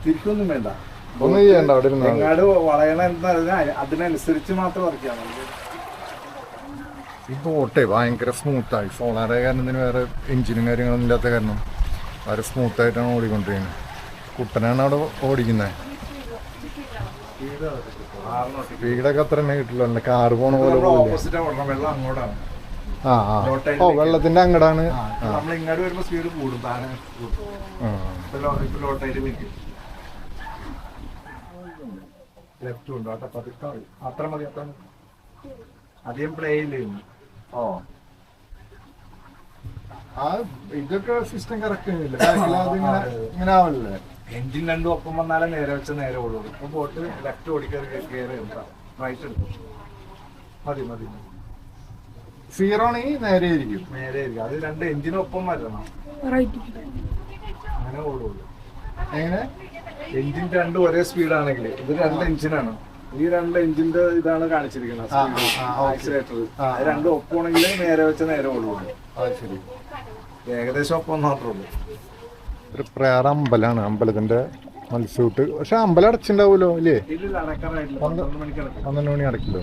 തിരിക്കൊന്നും വേണ്ട, ഒന്നും ചെയ്യണ്ട. അവിടെ എങ്ങാട് വളയണ അതിനനുസരിച്ച് മാത്രം വരയ്ക്കാം. ഈ ബോട്ടേ ഭയങ്കര സ്മൂത്തായി. സോളാർ കാരണത്തിന് വേറെ എഞ്ചിനും കാര്യങ്ങളൊന്നും ഇല്ലാത്ത കാരണം വളരെ സ്മൂത്തായിട്ടാണ് ഓടിക്കൊണ്ടിരിക്കുന്നത്. കുട്ടനാണ് അവിടെ ഓടിക്കുന്നത്. സ്പീഡൊക്കെ അത്ര തന്നെ കിട്ടില്ല. അല്ല കാറ് പോണ പോലെ വെള്ളം അങ്ങോട്ടാണ്. ആ ആ ഓ വെള്ളത്തിന്റെ അങ്ങടാണ്. നമ്മൾ ഇങ്ങോട്ട് വരുമ്പോ സ്പീഡ് കൂടും. ലെഫ്റ്റ് ഉണ്ട് അത്ര മതി. അത്ര അധികം പ്ലേ ഇല്ലായിരുന്നു. ഓ ആ ഇതൊക്കെ സിസ്റ്റം കറക്റ്റ് ഇങ്ങനെ ആവല്ലേ? എഞ്ചിൻ രണ്ടും ഒപ്പം വന്നാലേ നേരെ വെച്ച നേരെ ഓടുള്ളൂ. ഇപ്പൊ ബോട്ട് ലെഫ്റ്റ് ഓടിക്കാൻ കയറി റൈറ്റ് എടുക്കും. മതി മതി. സീറോ ആണെങ്കിൽ നേരെ ആയിരിക്കും. നേരെ ആയിരിക്കും. അത് രണ്ട് എഞ്ചിനും ഒപ്പം വരണം, അങ്ങനെ ഓടുള്ളൂ. എങ്ങനെ എഞ്ചിൻ രണ്ടും ഒരേ സ്പീഡാണെങ്കിൽ, ഇത് രണ്ട് എഞ്ചിനാണ്. ഈ രണ്ട് എഞ്ചിന്റെ ഇതാണ് കാണിച്ചിരിക്കുന്നത് ആക്സിലേറ്റർ. അത് രണ്ടും ഒപ്പമാണെങ്കിൽ നേരെ വെച്ച നേരെ ഓടുള്ളൂ. ശരി, ഏകദേശം ഒപ്പം മാത്രമേ ഉള്ളൂ. ഒരു പ്രയർ അമ്പലാണ്. അമ്പലത്തിന്റെ മത്സ്യൂട്ട്. പക്ഷെ അമ്പലം അടച്ചിണ്ടാവൂലോ അല്ലേ? ഇല്ല, അടക്കാറായിട്ടില്ല. 12 മണിക്ക് അടക്കും. 12 മണി അടക്കില്ലോ.